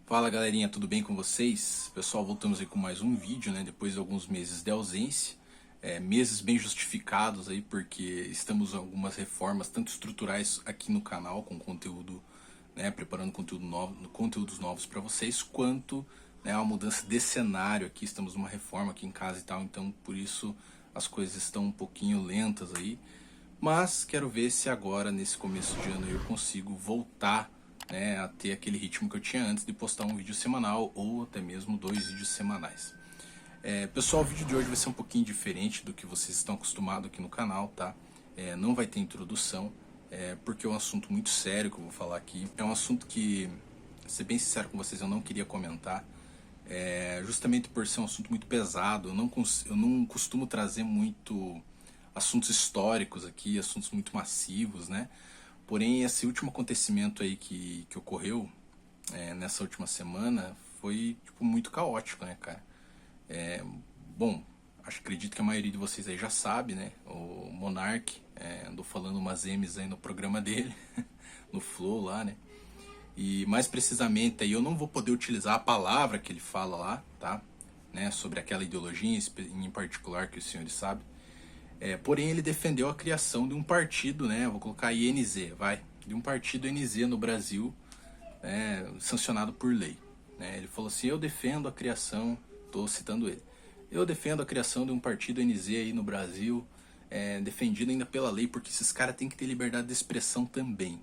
Fala galerinha, tudo bem com vocês? Pessoal, voltamos aí com mais um vídeo, né? Depois de alguns meses de ausência, meses bem justificados aí porque estamos em algumas reformas tanto estruturais aqui no canal com conteúdo, né? Preparando conteúdos novos para vocês, quanto né, uma mudança de cenário aqui. Estamos numa reforma aqui em casa e tal, então por isso as coisas estão um pouquinho lentas aí. Mas quero ver se agora, nesse começo de ano, eu consigo voltar, né, a ter aquele ritmo que eu tinha antes de postar um vídeo semanal ou até mesmo 2 vídeos semanais. Pessoal, o vídeo de hoje vai ser um pouquinho diferente do que vocês estão acostumados aqui no canal, tá? Não vai ter introdução, porque é um assunto muito sério que eu vou falar aqui. É um assunto que, ser bem sincero com vocês, eu não queria comentar, justamente por ser um assunto muito pesado. Eu não costumo trazer muito assuntos históricos aqui, assuntos muito massivos, né? Porém, esse último acontecimento aí que ocorreu nessa última semana foi tipo, muito caótico, né, cara? Bom, acredito que a maioria de vocês aí já sabe, né? O Monark andou falando umas M's aí no programa dele, no Flow lá, né? E mais precisamente aí eu não vou poder utilizar a palavra que ele fala lá, tá? Né? Sobre aquela ideologia em particular que os senhores sabem. Porém, ele defendeu a criação de um partido, né? Vou colocar INZ, vai, de um partido NZ no Brasil, sancionado por lei. Né? Ele falou assim: eu defendo a criação, estou citando ele, eu defendo a criação de um partido NZ aí no Brasil, defendido ainda pela lei, porque esses caras têm que ter liberdade de expressão também.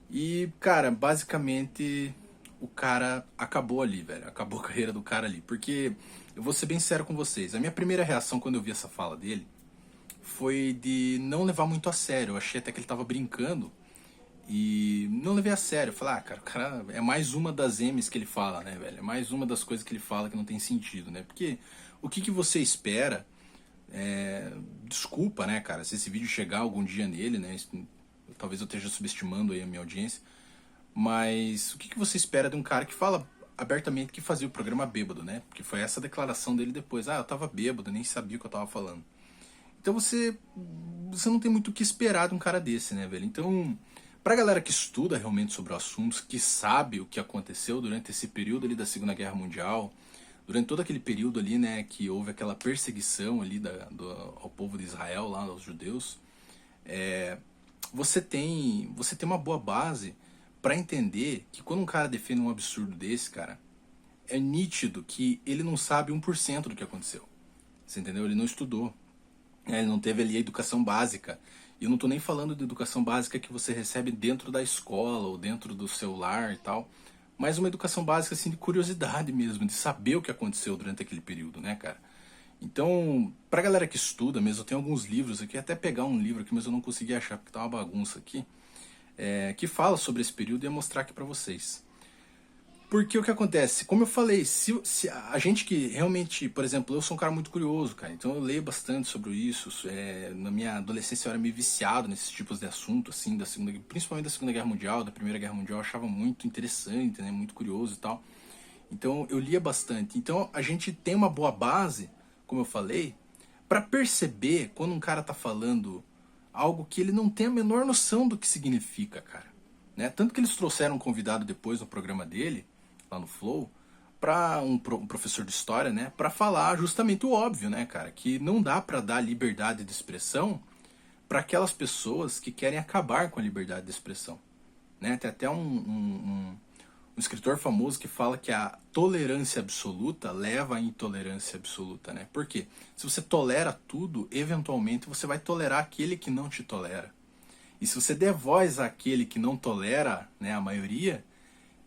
E, cara, basicamente o cara acabou ali, velho. Acabou a carreira do cara ali. Porque, eu vou ser bem sério com vocês, a minha primeira reação quando eu vi essa fala dele foi de não levar muito a sério. Eu achei até que ele tava brincando e não levei a sério. Eu falei, cara, o cara é mais uma das M's que ele fala, né, velho? É mais uma das coisas que ele fala que não tem sentido, né? Porque o que você espera? Desculpa, né, cara, se esse vídeo chegar algum dia nele, né? Talvez eu esteja subestimando aí a minha audiência. Mas o que você espera de um cara que fala abertamente que fazia o programa bêbado, né? Porque foi essa a declaração dele depois. Eu tava bêbado, nem sabia o que eu tava falando. Então você não tem muito o que esperar de um cara desse, né, velho? Então, pra galera que estuda realmente sobre o assunto, que sabe o que aconteceu durante esse período ali da Segunda Guerra Mundial, durante todo aquele período ali, né, que houve aquela perseguição ali ao povo de Israel, lá aos judeus, você tem uma boa base pra entender que quando um cara defende um absurdo desse, cara, é nítido que ele não sabe 1% do que aconteceu. Você entendeu? Ele não estudou. Ele não teve ali a educação básica. E eu não tô nem falando de educação básica que você recebe dentro da escola ou dentro do seu lar e tal, mas uma educação básica assim de curiosidade mesmo, de saber o que aconteceu durante aquele período, né, cara? Então, pra galera que estuda mesmo, eu tenho alguns livros aqui, até pegar um livro aqui, mas eu não consegui achar porque tá uma bagunça aqui, que fala sobre esse período e ia mostrar aqui pra vocês. Porque o que acontece? Como eu falei, se a gente que realmente, por exemplo, eu sou um cara muito curioso, cara, então eu leio bastante sobre isso. Na minha adolescência eu era meio viciado nesses tipos de assunto, assim, principalmente da Segunda Guerra Mundial, da Primeira Guerra Mundial, eu achava muito interessante, né, muito curioso e tal. Então eu lia bastante. Então a gente tem uma boa base, como eu falei, para perceber quando um cara tá falando algo que ele não tem a menor noção do que significa, cara. Né? Tanto que eles trouxeram um convidado depois no programa dele, lá no Flow, para um professor de história, né, para falar justamente o óbvio, né, cara, que não dá para dar liberdade de expressão para aquelas pessoas que querem acabar com a liberdade de expressão, né? Tem até um escritor famoso que fala que a tolerância absoluta leva à intolerância absoluta, né? Por quê? Se você tolera tudo, eventualmente você vai tolerar aquele que não te tolera. E se você der voz àquele que não tolera, né, a maioria,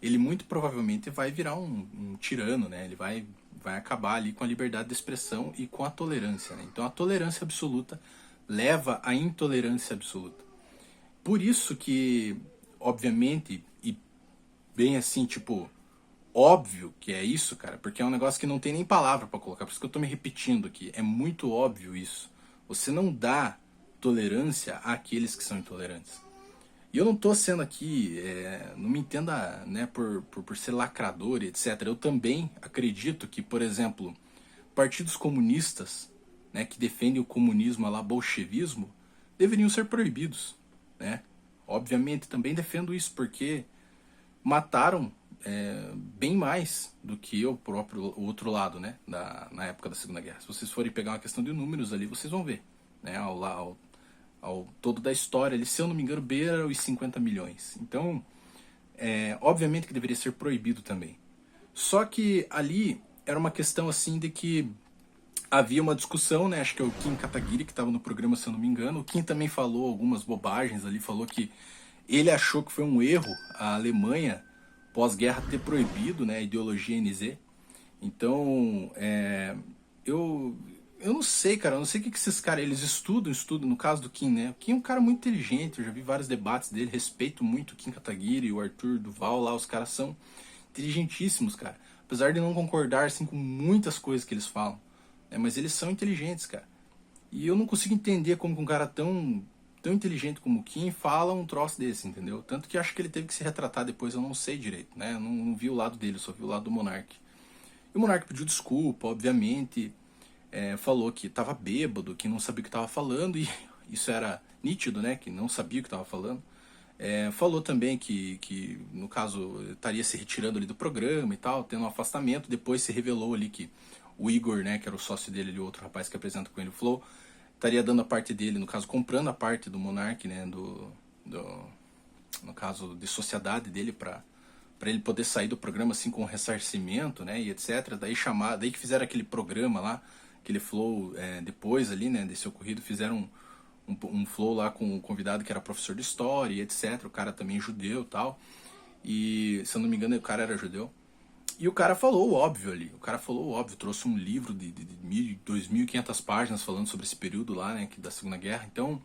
ele muito provavelmente vai virar um tirano, né? Ele vai acabar ali com a liberdade de expressão e com a tolerância, né? Então a tolerância absoluta leva à intolerância absoluta. Por isso que, obviamente, e bem assim, tipo, óbvio que é isso, cara, porque é um negócio que não tem nem palavra pra colocar, por isso que eu tô me repetindo aqui, é muito óbvio isso. Você não dá tolerância àqueles que são intolerantes. E eu não tô sendo aqui, não me entenda, né, por ser lacrador e etc. Eu também acredito que, por exemplo, partidos comunistas, né, que defendem o comunismo lá, bolchevismo, deveriam ser proibidos, né? Obviamente também defendo isso porque mataram bem mais do que o outro lado, né, na época da Segunda Guerra. Se vocês forem pegar uma questão de números ali, vocês vão ver, né, ao todo da história, ali, se eu não me engano, beira os 50 milhões. Então, obviamente que deveria ser proibido também. Só que ali era uma questão assim de que havia uma discussão, né? Acho que é o Kim Kataguiri que estava no programa, se eu não me engano. O Kim também falou algumas bobagens ali, falou que ele achou que foi um erro a Alemanha pós-guerra ter proibido, né, a ideologia NZ. Então, eu não sei, cara, eu não sei o que esses caras, eles estudam, no caso do Kim, né? O Kim é um cara muito inteligente, eu já vi vários debates dele, respeito muito o Kim Kataguiri, o Arthur Duval lá, os caras são inteligentíssimos, cara. Apesar de não concordar, assim, com muitas coisas que eles falam, né? Mas eles são inteligentes, cara. E eu não consigo entender como um cara tão inteligente como o Kim fala um troço desse, entendeu? Tanto que acho que ele teve que se retratar depois, eu não sei direito, né? Eu não vi o lado dele, só vi o lado do Monark. E o Monark pediu desculpa, obviamente, falou que estava bêbado, que não sabia o que estava falando, e isso era nítido, né? Que não sabia o que estava falando. Falou também que, no caso, estaria se retirando ali do programa e tal, tendo um afastamento. Depois se revelou ali que o Igor, né, que era o sócio dele, e o outro rapaz que apresenta com ele o Flow, estaria dando a parte dele, no caso, comprando a parte do Monark, né, no caso, de sociedade dele, para ele poder sair do programa assim com ressarcimento, né, e etc. Daí que fizeram aquele programa lá, aquele Flow, depois ali, né, desse ocorrido, fizeram um flow lá com um convidado que era professor de história e etc. O cara também judeu e tal. E, se eu não me engano, o cara era judeu. E o cara falou o óbvio ali. O cara falou o óbvio. Trouxe um livro de 2.500 páginas falando sobre esse período lá, né, da Segunda Guerra. Então,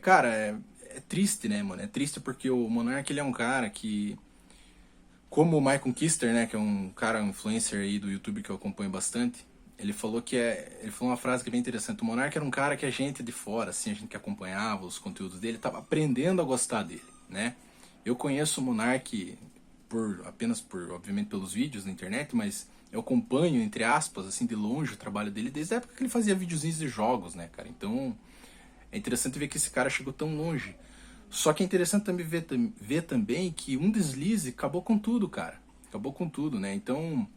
cara, é triste, né, mano? É triste porque o Monark, ele é um cara que, como o Michael Kister, né, que é um cara, um influencer aí do YouTube que eu acompanho bastante, ele falou ele falou uma frase que é bem interessante. O Monark era um cara que a gente de fora, assim, a gente que acompanhava os conteúdos dele, estava aprendendo a gostar dele, né? Eu conheço o Monark apenas obviamente, pelos vídeos na internet, mas eu acompanho, entre aspas, assim, de longe o trabalho dele desde a época que ele fazia videozinhos de jogos, né, cara? Então, é interessante ver que esse cara chegou tão longe. Só que é interessante também ver também que um deslize acabou com tudo, cara. Acabou com tudo, né? Então,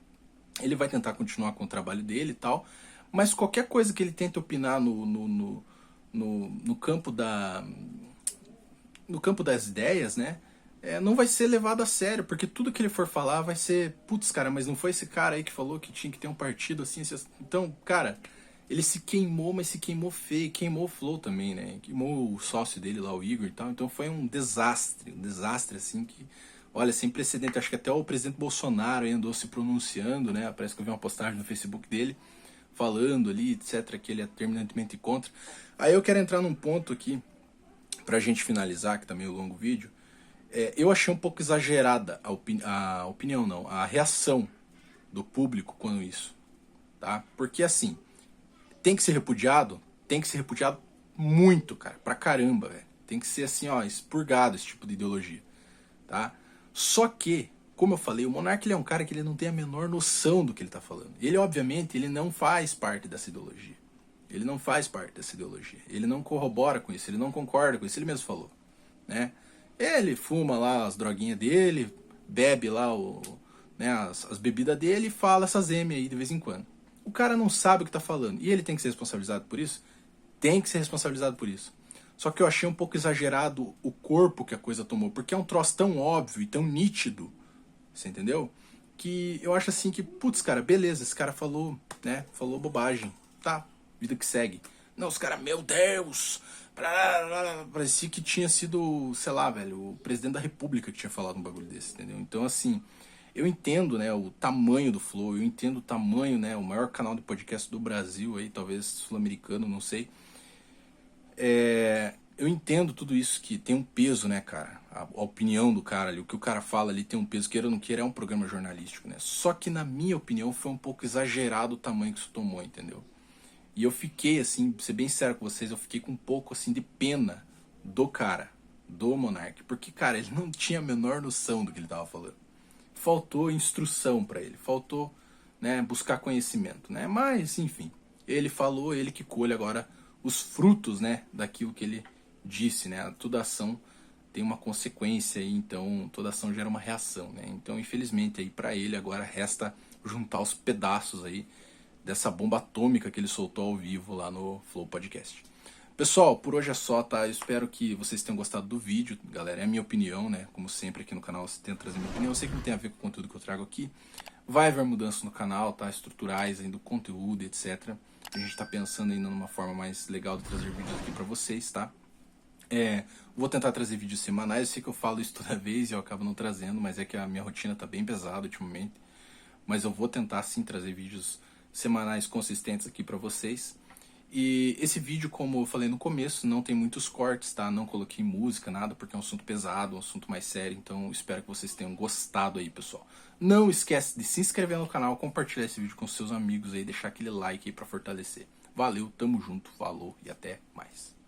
ele vai tentar continuar com o trabalho dele e tal, mas qualquer coisa que ele tente opinar no campo no campo das ideias, né, não vai ser levado a sério, porque tudo que ele for falar vai ser, putz, cara, mas não foi esse cara aí que falou que tinha que ter um partido assim, assim. Então, cara, ele se queimou, mas se queimou feio, queimou o Flow também, né, queimou o sócio dele lá, o Igor e tal. Então foi um desastre assim, que, olha, sem precedente. Acho que até o presidente Bolsonaro aí andou se pronunciando, né? Parece que eu vi uma postagem no Facebook dele falando ali, etc, que ele é terminantemente contra. Aí eu quero entrar num ponto aqui pra gente finalizar, que tá meio longo o vídeo. Eu achei um pouco exagerada a opinião, não, a reação do público com isso, tá? Porque assim, tem que ser repudiado? Tem que ser repudiado muito, cara, pra caramba, velho. Tem que ser assim, ó, expurgado esse tipo de ideologia, tá? Só que, como eu falei, o Monark, ele é um cara que ele não tem a menor noção do que ele está falando. Ele, obviamente, ele não faz parte dessa ideologia. Ele não faz parte dessa ideologia. Ele não corrobora com isso, ele não concorda com isso, ele mesmo falou, né? Ele fuma lá as droguinhas dele, bebe lá né, as bebidas dele e fala essas M aí de vez em quando. O cara não sabe o que está falando. E ele tem que ser responsabilizado por isso? Tem que ser responsabilizado por isso. Só que eu achei um pouco exagerado o corpo que a coisa tomou, porque é um troço tão óbvio e tão nítido, você entendeu? Que eu acho assim que, putz, cara, beleza, esse cara falou, né, falou bobagem, tá, vida que segue. Não, os caras, meu Deus, parecia que tinha sido, sei lá, velho, o presidente da república que tinha falado um bagulho desse, entendeu? Então, assim, eu entendo, né, o tamanho do Flow, eu entendo o tamanho, né, o maior canal de podcast do Brasil aí, talvez sul-americano, não sei. Eu entendo tudo isso, que tem um peso, né, cara? A opinião do cara ali, o que o cara fala ali tem um peso, queira ou não queira, é um programa jornalístico, né? Só que, na minha opinião, foi um pouco exagerado o tamanho que isso tomou, entendeu? E eu fiquei, assim, pra ser bem sério com vocês, eu fiquei com um pouco, assim, de pena do cara, do Monark. Porque, cara, ele não tinha a menor noção do que ele tava falando. Faltou instrução pra ele, faltou, né, buscar conhecimento, né? Mas, enfim, ele falou, ele que colhe agora os frutos, né, daquilo que ele disse, né, toda a ação tem uma consequência aí, então toda ação gera uma reação, né? Então, infelizmente, aí para ele agora resta juntar os pedaços aí dessa bomba atômica que ele soltou ao vivo lá no Flow Podcast. Pessoal, por hoje é só, tá? Eu espero que vocês tenham gostado do vídeo, galera. É a minha opinião, né? Como sempre aqui no canal, eu tento trazer minha opinião. Eu sei que não tem a ver com o conteúdo que eu trago aqui. Vai haver mudanças no canal, tá? Estruturais aí do conteúdo, etc. A gente tá pensando ainda numa forma mais legal de trazer vídeos aqui pra vocês, tá? Vou tentar trazer vídeos semanais. Eu sei que eu falo isso toda vez e eu acabo não trazendo, mas é que a minha rotina tá bem pesada ultimamente. Mas eu vou tentar sim trazer vídeos semanais consistentes aqui pra vocês. E esse vídeo, como eu falei no começo, não tem muitos cortes, tá? Não coloquei música, nada, porque é um assunto pesado, um assunto mais sério. Então espero que vocês tenham gostado aí, pessoal. Não esquece de se inscrever no canal, compartilhar esse vídeo com seus amigos aí, deixar aquele like aí pra fortalecer. Valeu, tamo junto, falou e até mais.